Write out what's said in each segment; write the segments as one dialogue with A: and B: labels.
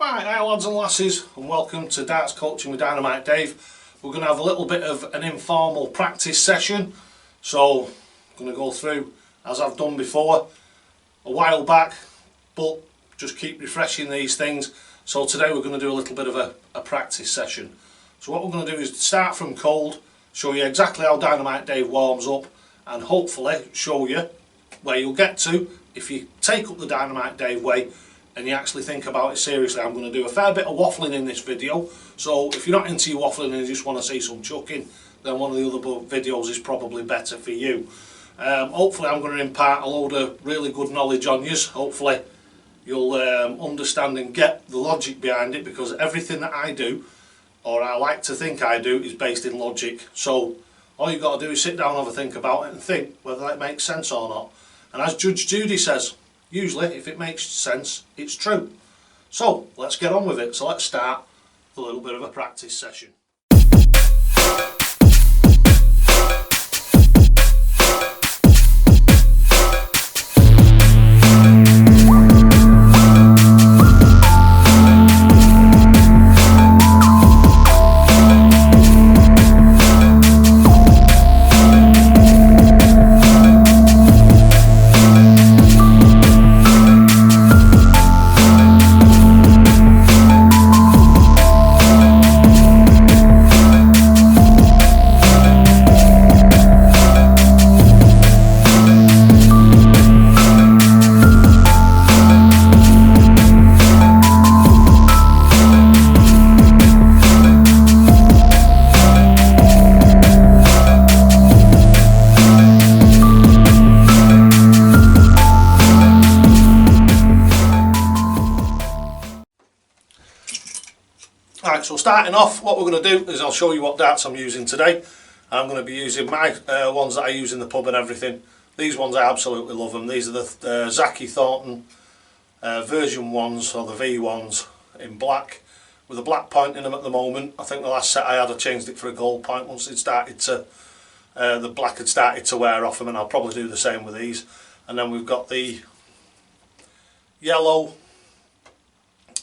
A: Right, hi lads and lasses, and welcome to Darts Coaching with Dynamite Dave. We're going to have a little bit of an informal practice session. So, I'm going to go through, as I've done before, a while back, but just keep refreshing these things. So today we're going to do a little bit of a practice session. So what we're going to do is start from cold, show you exactly how Dynamite Dave warms up, and hopefully show you where you'll get to if you take up the Dynamite Dave way and you actually think about it seriously. I'm going to do a fair bit of waffling in this video, so if you're not into your waffling and you just want to see some chucking, then one of the other videos is probably better for you. Hopefully I'm going to impart a load of really good knowledge on you. Hopefully you'll understand and get the logic behind it, because everything that I do, or I like to think I do, is based in logic. So all you've got to do is sit down and have a think about it and think whether it makes sense or not. And as Judge Judy says, usually if it makes sense, it's true. So let's get on with it. So let's start with a little bit of a practice session. Right, so starting off, what we're going to do is I'll show you what darts I'm using today. I'm going to be using my ones that I use in the pub and everything. These ones I absolutely love them. These are the Zaki Thornton version ones, or the V ones, in black, with a black point in them at the moment. I think the last set I had, I changed it for a gold point once it started to, the black had started to wear off them, and I'll probably do the same with these. And then we've got the yellow,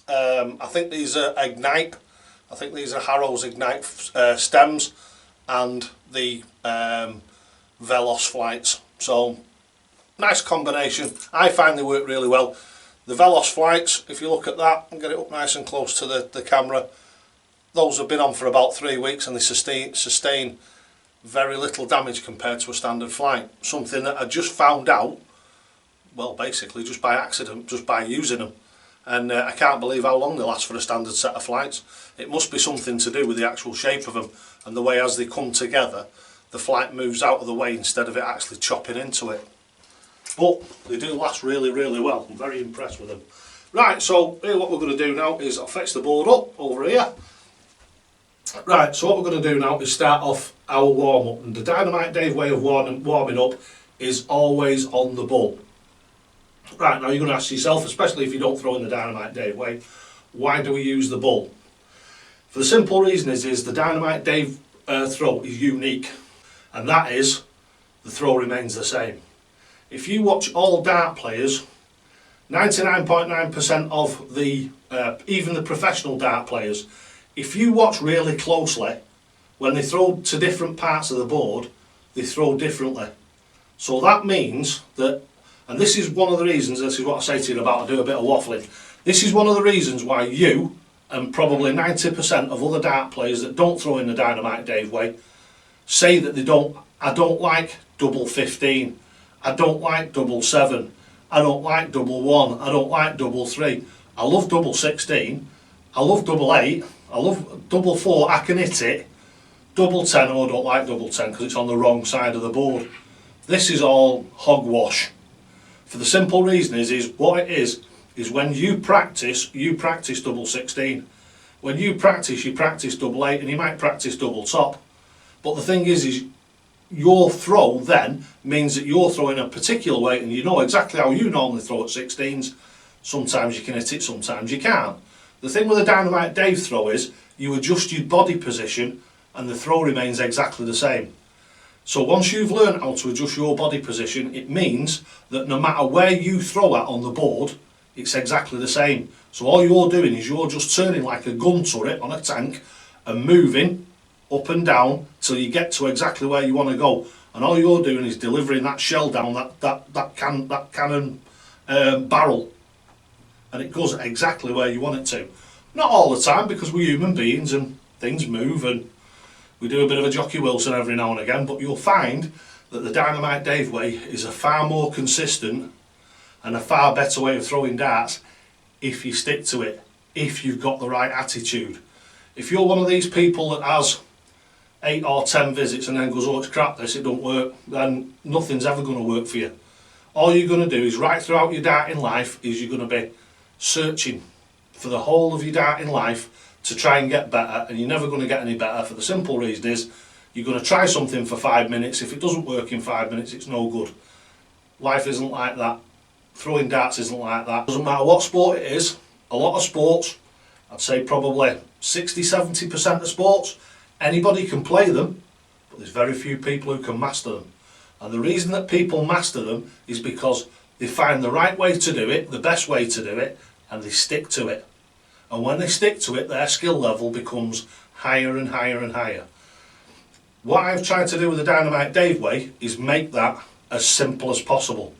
A: I think these are Ignite. I think these are Harrow's Ignite stems, and the Velos flights. So nice combination. I find they work really well. The Velos flights, if you look at that and get it up nice and close to the camera, those have been on for about 3 weeks and they sustain very little damage compared to a standard flight. Something that I just found out, well, basically just by accident, just by using them. And I can't believe how long they last for a standard set of flights. It must be something to do with the actual shape of them and the way as they come together, the flight moves out of the way instead of it actually chopping into it. But they do last really, really well. I'm very impressed with them. Right, so here what we're going to do now is I'll fetch the board up over here. Right, so what we're going to do now is start off our warm-up. And the Dynamite Dave way of warming up is always on the bull. Right, now you're going to ask yourself, especially if you don't throw in the Dynamite Dave way, why do we use the bull? For the simple reason is the Dynamite Dave throw is unique, and that is the throw remains the same. If you watch all dart players, 99.9% of the, even the professional dart players, if you watch really closely, when they throw to different parts of the board, they throw differently. So that means that, and this is one of the reasons, this is what I say to you about I do a bit of waffling, this is one of the reasons why you, and probably 90% of other dart players that don't throw in the Dynamite Dave way, say that I don't like double 15, I don't like double 7, I don't like double 1, I don't like double 3, I love double 16, I love double 8, I love double 4, I can hit it, double 10, oh I don't like double 10 because it's on the wrong side of the board. This is all hogwash. For the simple reason is what it is when you practice double 16. When you practice double 8, and you might practice double top. But the thing is your throw then means that you're throwing a particular way, and you know exactly how you normally throw at 16s. Sometimes you can hit it, sometimes you can't. The thing with the Dynamite Dave throw is you adjust your body position and the throw remains exactly the same. So once you've learned how to adjust your body position, it means that no matter where you throw at on the board, it's exactly the same. So all you're doing is you're just turning like a gun turret on a tank and moving up and down till you get to exactly where you want to go. And all you're doing is delivering that shell down that cannon barrel, and it goes exactly where you want it to. Not all the time, because we're human beings and things move and we do a bit of a Jockey Wilson every now and again, but you'll find that the Dynamite Dave way is a far more consistent and a far better way of throwing darts if you stick to it, if you've got the right attitude. If you're one of these people that has 8 or 10 visits and then goes, oh, it's crap this, it don't work, then nothing's ever going to work for you. All you're going to do is, right throughout your darting life, is you're going to be searching for the whole of your darting life to try and get better, and you're never going to get any better, for the simple reason is you're going to try something for 5 minutes. If it doesn't work in 5 minutes, it's no good. Life isn't like that. Throwing darts isn't like that. Doesn't matter what sport it is. A lot of sports, I'd say probably 60-70% of sports, anybody can play them, but there's very few people who can master them. And the reason that people master them is because they find the right way to do it, the best way to do it, and they stick to it. And when they stick to it, their skill level becomes higher and higher and higher. What I've tried to do with the Dynamite Dave way is make that as simple as possible.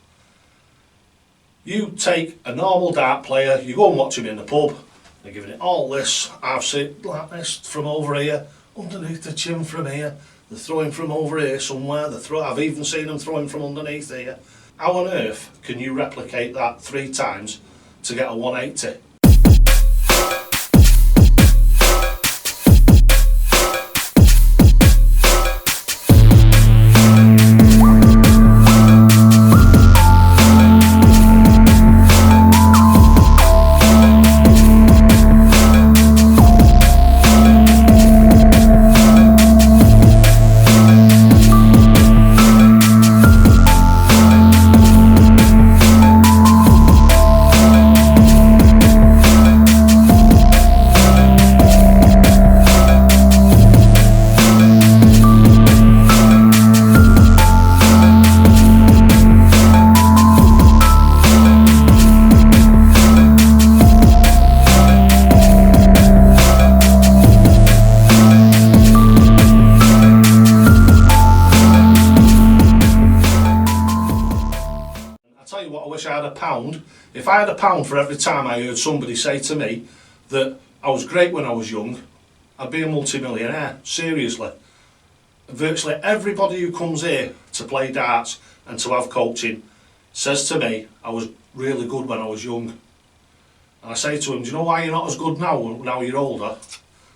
A: You take a normal dart player, you go and watch him in the pub, they're giving it all this, I've seen like this from over here, underneath the chin from here, they're throwing from over here somewhere, I've even seen them throwing from underneath here. How on earth can you replicate that 3 times to get a 180? If I had £1 for every time I heard somebody say to me that I was great when I was young, I'd be a multi-millionaire, seriously. Virtually everybody who comes here to play darts and to have coaching says to me, I was really good when I was young. And I say to them, do you know why you're not as good now you're older?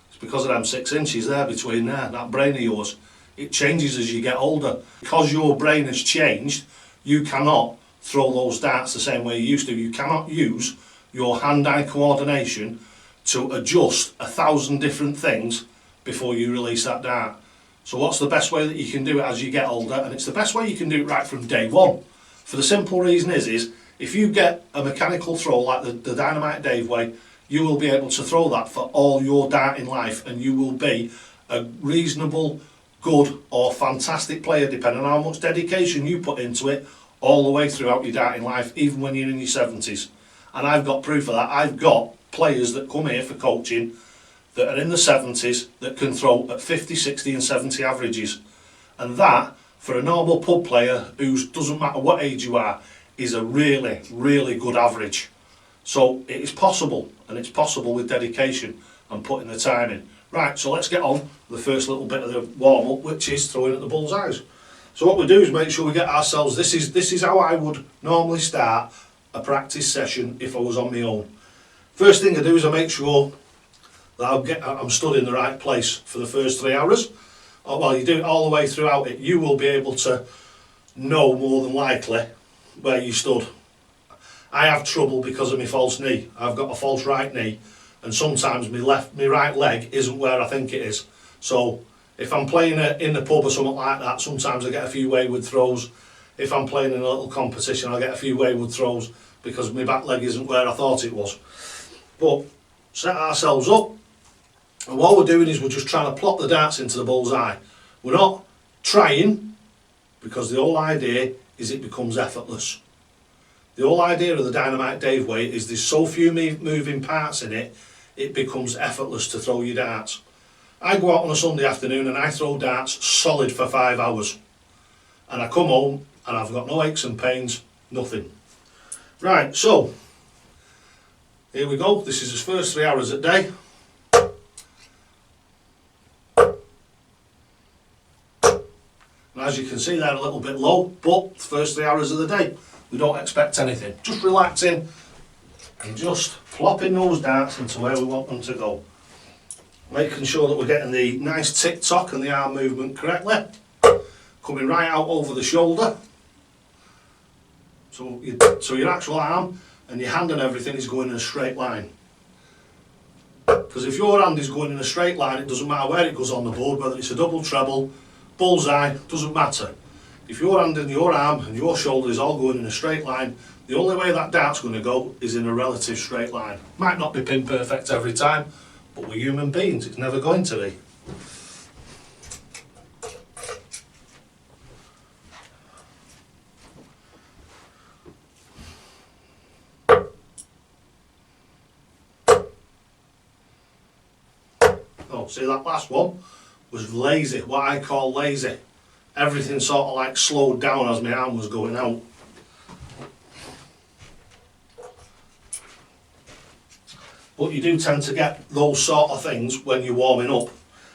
A: It's because of them 6 inches there between there, that brain of yours. It changes as you get older. Because your brain has changed, you cannot throw those darts the same way you used to. You cannot use your hand-eye coordination to adjust 1,000 different things before you release that dart. So what's the best way that you can do it as you get older? And it's the best way you can do it right from day one. For the simple reason is if you get a mechanical throw like the Dynamite Dave way, you will be able to throw that for all your darting life, and you will be a reasonable, good or fantastic player depending on how much dedication you put into it all the way throughout your darting life, even when you're in your 70s. And I've got proof of that. I've got players that come here for coaching that are in the 70s that can throw at 50, 60 and 70 averages. And that, for a normal pub player who doesn't matter what age you are, is a really, really good average. So it is possible, and it's possible with dedication and putting the time in. Right, so let's get on the first little bit of the warm-up, which is throwing at the bullseyes. So what we do is make sure we get ourselves, this is how I would normally start a practice session if I was on my own. First thing I do is I make sure that I'm stood in the right place for the first 3 hours. Well, you do it all the way throughout it, you will be able to know more than likely where you stood. I have trouble because of my false knee. I've got a false right knee, and sometimes my right leg isn't where I think it is. So if I'm playing in the pub or something like that, sometimes I get a few wayward throws. If I'm playing in a little competition, I'll get a few wayward throws because my back leg isn't where I thought it was. But set ourselves up, and what we're doing is we're just trying to plot the darts into the bullseye. We're not trying, because the whole idea is it becomes effortless. The whole idea of the Dynamite Dave weight is there's so few moving parts in it, it becomes effortless to throw your darts. I go out on a Sunday afternoon and I throw darts solid for 5 hours. And I come home and I've got no aches and pains, nothing. Right, so, here we go. This is his first 3 hours a day. And as you can see, they're a little bit low, but the first 3 hours of the day, we don't expect anything. Just relaxing and just plopping those darts into where we want them to go. Making sure that we're getting the nice tick-tock and the arm movement correctly. Coming right out over the shoulder. So your actual arm and your hand and everything is going in a straight line. Because if your hand is going in a straight line, it doesn't matter where it goes on the board, whether it's a double, treble, bullseye, doesn't matter. If your hand and your arm and your shoulder is all going in a straight line, the only way that dart's going to go is in a relative straight line. Might not be pin perfect every time, but we're human beings, it's never going to be. Oh, see, that last one was lazy, what I call lazy. Everything sort of like slowed down as my arm was going out. But you do tend to get those sort of things when you're warming up.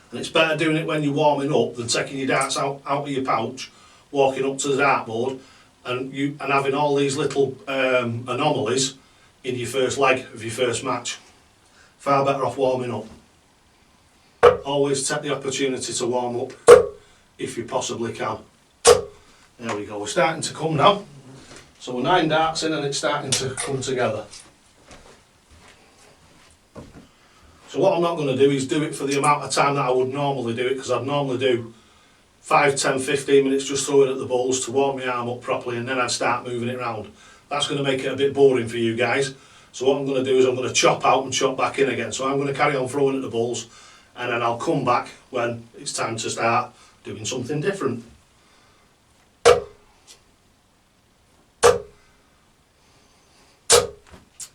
A: And it's better doing it when you're warming up than taking your darts out of your pouch, walking up to the dartboard and having all these little anomalies in your first leg of your first match. Far better off warming up. Always take the opportunity to warm up if you possibly can. There we go, we're starting to come now. So we're 9 darts in and it's starting to come together. So what I'm not going to do is do it for the amount of time that I would normally do it, because I'd normally do 5, 10, 15 minutes just throwing at the balls to warm my arm up properly, and then I'd start moving it around. That's going to make it a bit boring for you guys. So what I'm going to do is I'm going to chop out and chop back in again. So I'm going to carry on throwing at the balls, and then I'll come back when it's time to start doing something different.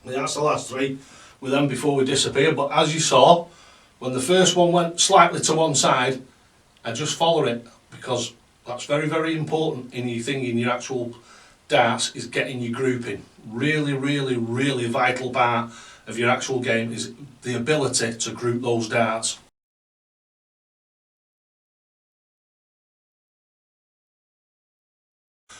A: And that's the last 3 with them before we disappear. But as you saw, when the first one went slightly to one side, I just follow it, because that's very, very important in your thing, in your actual darts, is getting your grouping. Really, really, really vital part of your actual game is the ability to group those darts.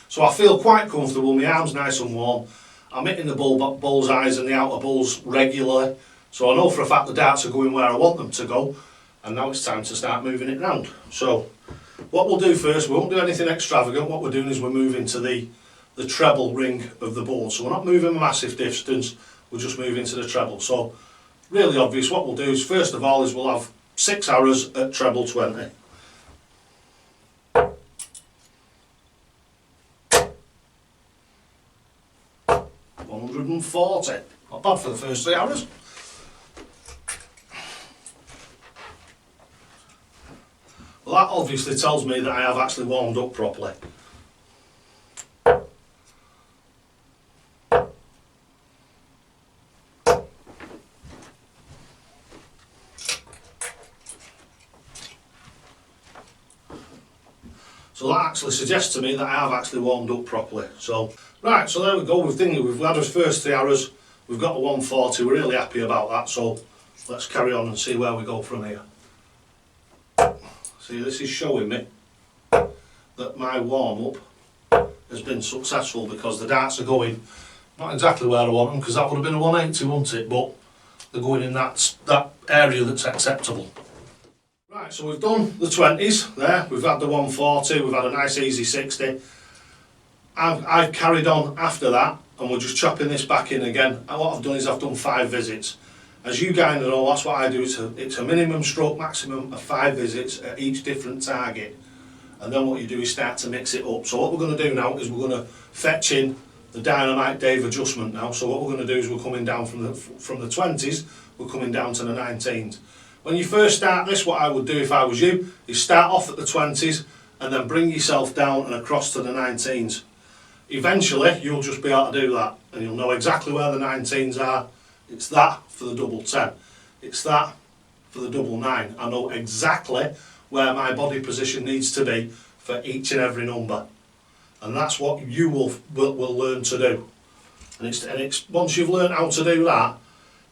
A: So I feel quite comfortable, my arm's nice and warm. I'm hitting the bullseyes and the outer balls regularly, so I know for a fact the darts are going where I want them to go, and now it's time to start moving it round. So what we'll do first, we won't do anything extravagant. What we're doing is we're moving to the treble ring of the board. So we're not moving a massive distance, we're just moving to the treble. So really obvious, what we'll do is first of all is we'll have 6 arrows at treble 20. 140. Not bad for the first 3 hours. Well, that obviously tells me that I have actually warmed up properly. So that actually suggests to me that I have actually warmed up properly. So, right, so there we go. We've had our first 3 hours. We've got a 140. We're really happy about that. So let's carry on and see where we go from here. See, this is showing me that my warm-up has been successful, because the darts are going not exactly where I want them, because that would have been a 180, wouldn't it? But they're going in that area that's acceptable. Right, so we've done the 20s there, we've had the 140, we've had a nice easy 60. I've carried on after that, and we're just chopping this back in again. And what I've done is I've done 5 visits. As you guys know, that's what I do. It's a minimum stroke maximum of 5 visits at each different target. And then what you do is start to mix it up. So what we're going to do now is we're going to fetch in the Dynamite Dave adjustment now. So what we're going to do is we're coming down from the 20s, we're coming down to the 19s. When you first start this, what I would do if I was you, is start off at the 20s and then bring yourself down and across to the 19s. Eventually you'll just be able to do that, and you'll know exactly where the 19s are. It's that for the double 10, it's that for the double 9. I know exactly where my body position needs to be for each and every number, and that's what you will learn to do. And it's once you've learned how to do that,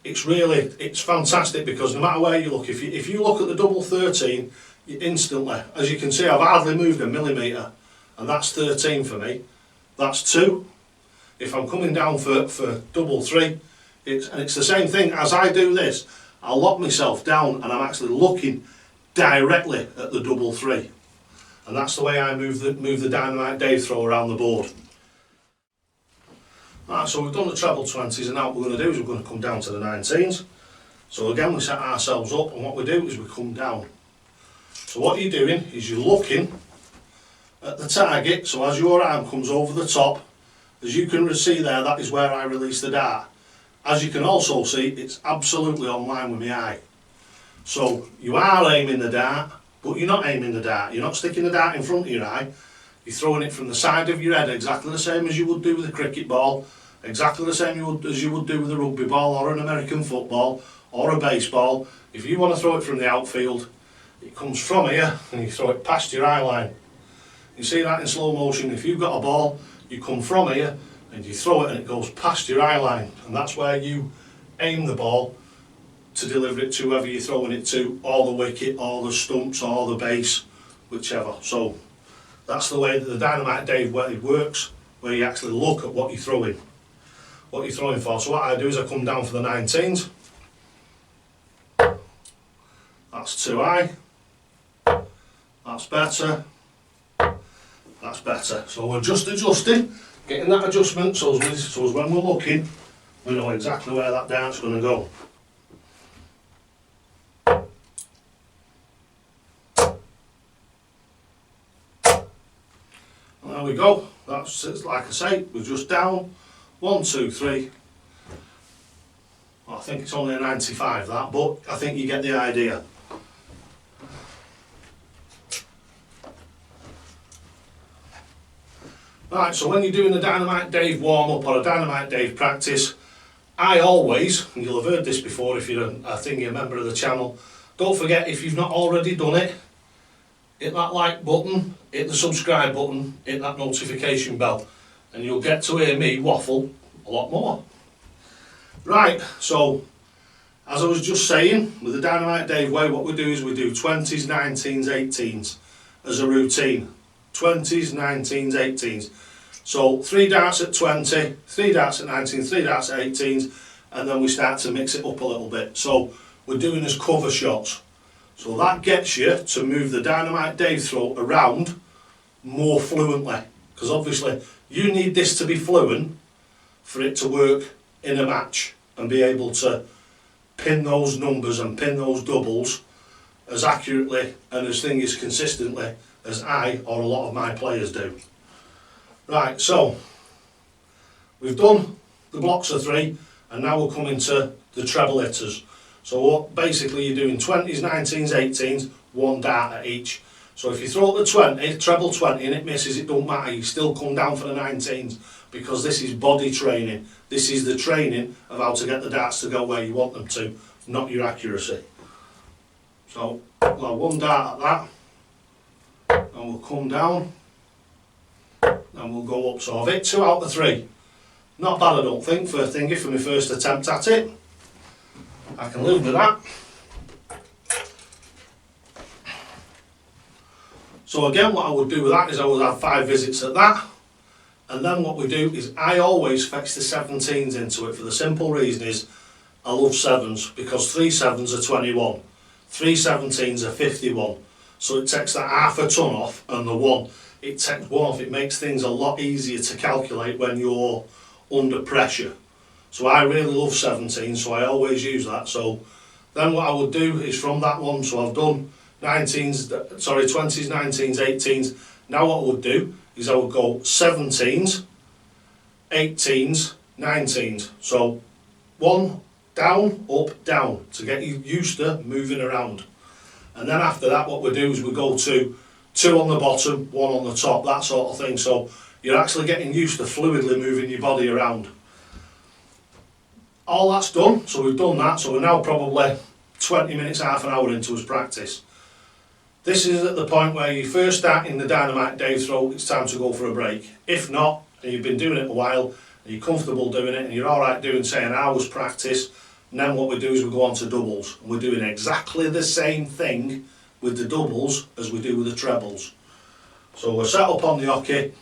A: it's fantastic, because no matter where you look, if you look at the double 13, you instantly, as you can see, I've hardly moved a millimetre, and that's 13 for me. That's 2. If I'm coming down for double 3, it's the same thing. As I do this, I lock myself down and I'm actually looking directly at the double 3, and that's the way I move the Dynamite Dave throw around the board. Right, so we've done the treble 20s, and now what we're going to do is we're going to come down to the 19s. So again, we set ourselves up, and what we do is we come down. So what you're doing is you're looking at the target, so as your arm comes over the top, as you can see there, that is where I release the dart. As you can also see, it's absolutely on line with my eye. So you are aiming the dart, but you're not aiming the dart. You're not sticking the dart in front of your eye. You're throwing it from the side of your head, exactly the same as you would do with a cricket ball, exactly the same as you would do with a rugby ball or an American football or a baseball. If you want to throw it from the outfield, it comes from here and you throw it past your eye line. You see that in slow motion. If you've got a ball, you come from here and you throw it and it goes past your eye line, and that's where you aim the ball to deliver it to whoever you're throwing it to, or the wicket, or the stumps, or the base, whichever. So that's the way that the Dynamite Dave works, where you actually look at what you're throwing for. So what I do is I come down for the 19s. That's too high. That's better. That's better. So we're just adjusting, getting that adjustment, so as when we're looking, we know exactly where that dart's going to go. And there we go. That's, like I say, we're just down. 1, 2, 3. Well, I think it's only a 95 that, but I think you get the idea. Right, so when you're doing a Dynamite Dave warm-up or a Dynamite Dave practice, I always, and you'll have heard this before if you're a member of the channel, don't forget, if you've not already done it, hit that like button, hit the subscribe button, hit that notification bell, and you'll get to hear me waffle a lot more. Right, so as I was just saying, with the Dynamite Dave way, what we do is we do 20s, 19s, 18s as a routine. 20s, 19s, 18s. So 3 darts at 20, 3 darts at 19, 3 darts at 18s, and then we start to mix it up a little bit. So we're doing as cover shots. So that gets you to move the Dynamite Dave throw around more fluently, because obviously you need this to be fluent for it to work in a match and be able to pin those numbers and pin those doubles as accurately and as consistently as I or a lot of my players do. Right, so we've done the blocks of 3, and now we're coming to the treble hitters. So what basically you're doing 20s, 19s, 18s, 1 dart at each. So if you throw at the 20, treble 20 and it misses, it don't matter, you still come down for the 19s, because this is body training. This is the training of how to get the darts to go where you want them to, not your accuracy. So we'll have 1 dart at that, and we'll come down, and we'll go up. So I've hit 2 out of 3. Not bad, I don't think, for my first attempt at it. I can live with that. So again, what I would do with that is I would have 5 visits at that, and then what we do is I always fetch the 17s into it, for the simple reason is I love 7s, because 3 7s are 21, 3 17s are 51, so it takes that half a ton off, and the 1, it takes 1 off. It makes things a lot easier to calculate when you're under pressure. So I really love 17, so I always use that. So then what I would do is from that one, so I've done 20s, 19s, 18s. Now what I would do is I would go 17s, 18s, 19s. So 1 down, up, down, to get you used to moving around. And then after that, what we do is we go to 2 on the bottom, 1 on the top, that sort of thing. So you're actually getting used to fluidly moving your body around. All that's done, so we've done that, so we're now probably 20 minutes, half an hour into his practice. This is at the point where you first start in the Dynamite Dave throw, it's time to go for a break. If not, and you've been doing it a while, and you're comfortable doing it, and you're alright doing, say, an hour's practice, and then what we do is we go on to doubles. And we're doing exactly the same thing with the doubles as we do with the trebles. So we're set up on the hockey.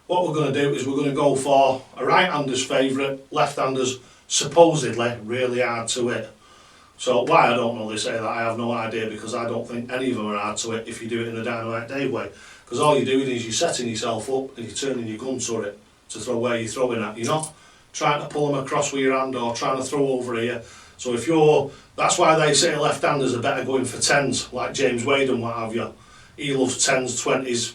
A: What we're going to do is we're going to go for a right-hander's favourite, left-hander's supposedly really hard to hit. So why I don't know they say that, I have no idea, because I don't think any of them are hard to hit if you do it in the Dynamite Dave way. Because all you're doing is you're setting yourself up and you're turning your gun to it to throw where you're throwing at. You're not trying to pull them across with your hand or trying to throw over here. So if you're, that's why they say left-handers are better going for 10s, like James Wade and what have you. He loves 10s, 20s.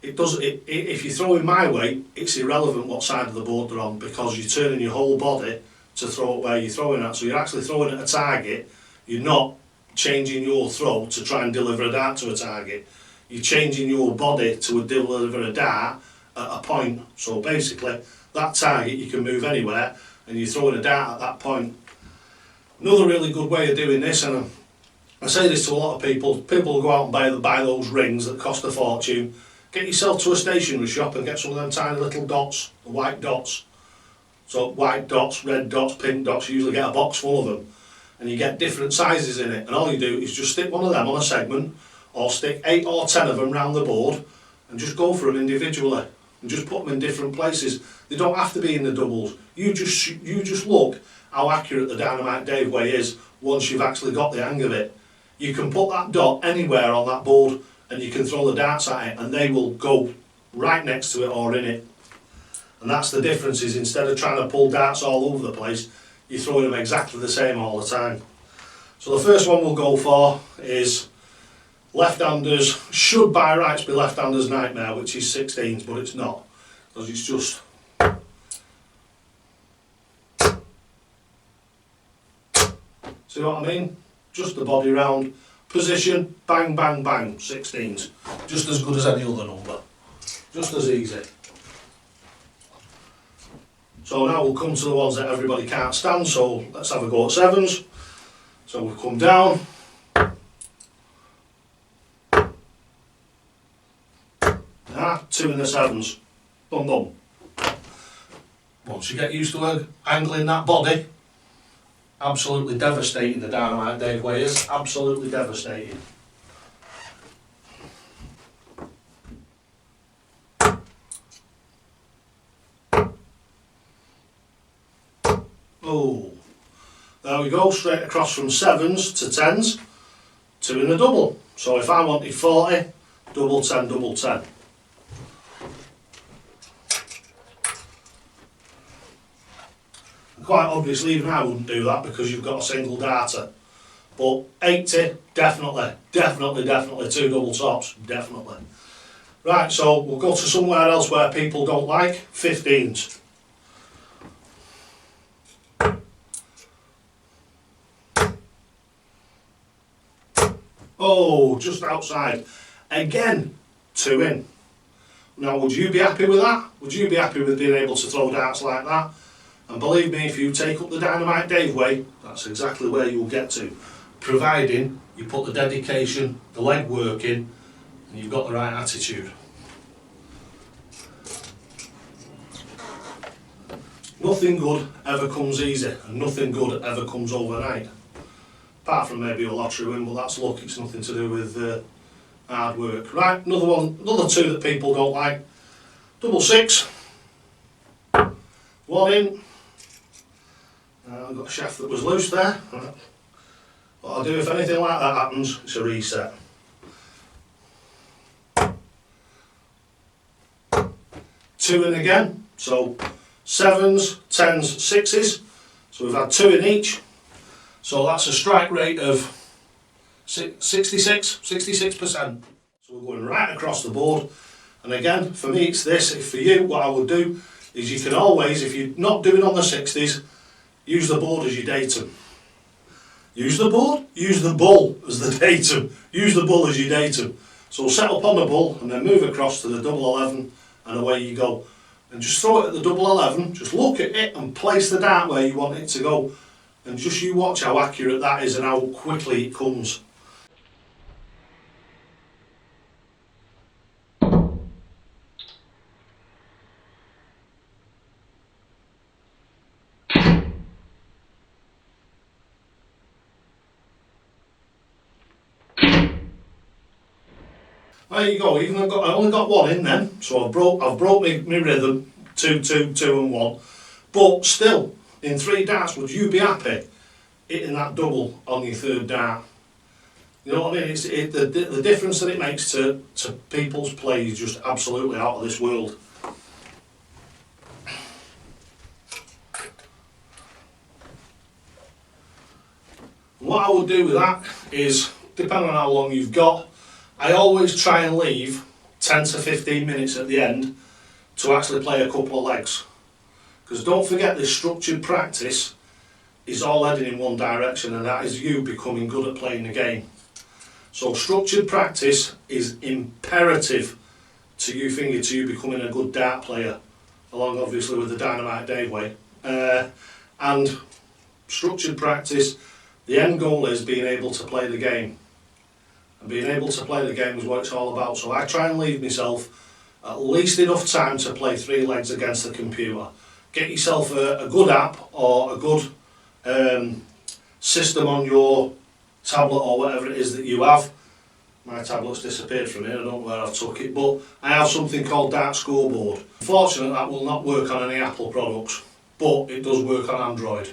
A: If you're throwing my way, it's irrelevant what side of the board they're on, because you're turning your whole body to throw it where you're throwing at. So you're actually throwing at a target. You're not changing your throw to try and deliver a dart to a target. You're changing your body to deliver a dart at a point. So basically, that target you can move anywhere, and you're throwing a dart at that point. Another really good way of doing this, and I say this to a lot of people will go out and buy those rings that cost a fortune. Get yourself to a stationery shop and get some of them tiny little dots, the white dots. So white dots, red dots, pink dots, you usually get a box full of them. And you get different sizes in it. And all you do is just stick one of them on a segment, or stick 8 or 10 of them round the board, and just go for them individually. And just put them in different places. They don't have to be in the doubles. You just look how accurate the Dynamite Dave way is once you've actually got the hang of it. You can put that dot anywhere on that board and you can throw the darts at it and they will go right next to it or in it. And that's the difference, is instead of trying to pull darts all over the place, you're throwing them exactly the same all the time. So the first one we'll go for is left-handers. Should by rights be left-handers nightmare, which is 16s, but it's not, because it's just see what I mean? Just the body round, position, bang, bang, bang, 16s. Just as good as any other number. Just as easy. So now we'll come to the ones that everybody can't stand, so let's have a go at 7s. So we'll come down. Ah, 2 in the 7s. Boom, boom. Once you get used to angling that body, absolutely devastating, the Dynamite Dave way is absolutely devastating. Oh, there we go, straight across from 7s to 10s, 2 in a double. So if I wanted 40, double 10, double 10. Quite obviously, even I wouldn't do that because you've got a single darter. But 80, definitely 2 double tops, definitely. Right, so we'll go to somewhere else where people don't like 15s. Oh, just outside. Again, 2 in. Now, would you be happy with that? Would you be happy with being able to throw darts like that? And believe me, if you take up the Dynamite Dave way, that's exactly where you'll get to. Providing you put the dedication, the leg work in, and you've got the right attitude. Nothing good ever comes easy, and nothing good ever comes overnight. Apart from maybe a lottery win, but that's luck, it's nothing to do with hard work. Right, another 2 that people don't like. Double 6. 1 in. I've got a shaft that was loose there. Right. What I'll do if anything like that happens, it's a reset. 2 in again, so 7s, 10s, 6s. So we've had 2 in each. So that's a strike rate of 66%. So we're going right across the board. And again, for me it's this. If for you, what I would do is you can always, if you're not doing on the 60s, use the board as your datum. Use the board, use the bull as the datum. Use the bull as your datum. So set up on the bull and then move across to the double 11 and away you go. And just throw it at the double 11, just look at it and place the dart where you want it to go. And just you watch how accurate that is and how quickly it comes. There you go. Even I only got one in then, so I've broke my rhythm. 2, 2, 2 and 1. But still, in 3 darts, would you be happy hitting that double on your 3rd dart? You know what I mean? The difference that it makes to people's play is just absolutely out of this world. What I would do with that is, depending on how long you've got, I always try and leave 10 to 15 minutes at the end to actually play a couple of legs. Because don't forget, this structured practice is all heading in one direction, and that is you becoming good at playing the game. So structured practice is imperative to you becoming a good dart player, along obviously with the Dynamite Dave way. And structured practice, the end goal is being able to play the game. And being able to play the game is what it's all about. So I try and leave myself at least enough time to play 3 legs against the computer. Get yourself a good app or a good system on your tablet or whatever it is that you have. My tablet's disappeared from here, I don't know where I took it, but I have something called Dart Scoreboard. Unfortunately, that will not work on any Apple products, but it does work on Android.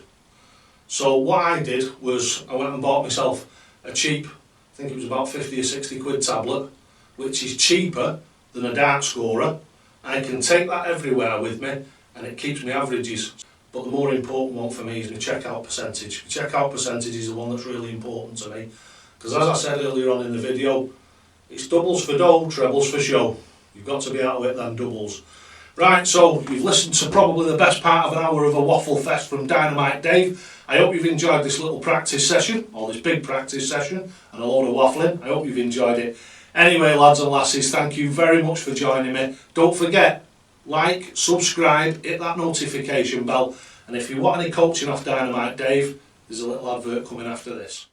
A: So what I did was I went and bought myself a cheap, I think it was about 50 or 60 quid tablet, which is cheaper than a dart scorer. I can take that everywhere with me and it keeps me averages. But the more important one for me is my checkout percentage. The checkout percentage is the one that's really important to me. Because as I said earlier on in the video, it's doubles for dough, trebles for show. You've got to be out of it then doubles. Right, so you've listened to probably the best part of an hour of a waffle fest from Dynamite Dave. I hope you've enjoyed this little practice session, or this big practice session, and a load of waffling. I hope you've enjoyed it. Anyway, lads and lasses, thank you very much for joining me. Don't forget, like, subscribe, hit that notification bell, and if you want any coaching off Dynamite Dave, there's a little advert coming after this.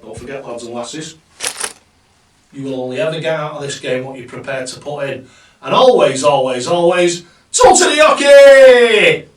A: Don't forget, lads and lasses, you will only ever get out of this game what you're prepared to put in. And always, always, always, Sultan Yoki!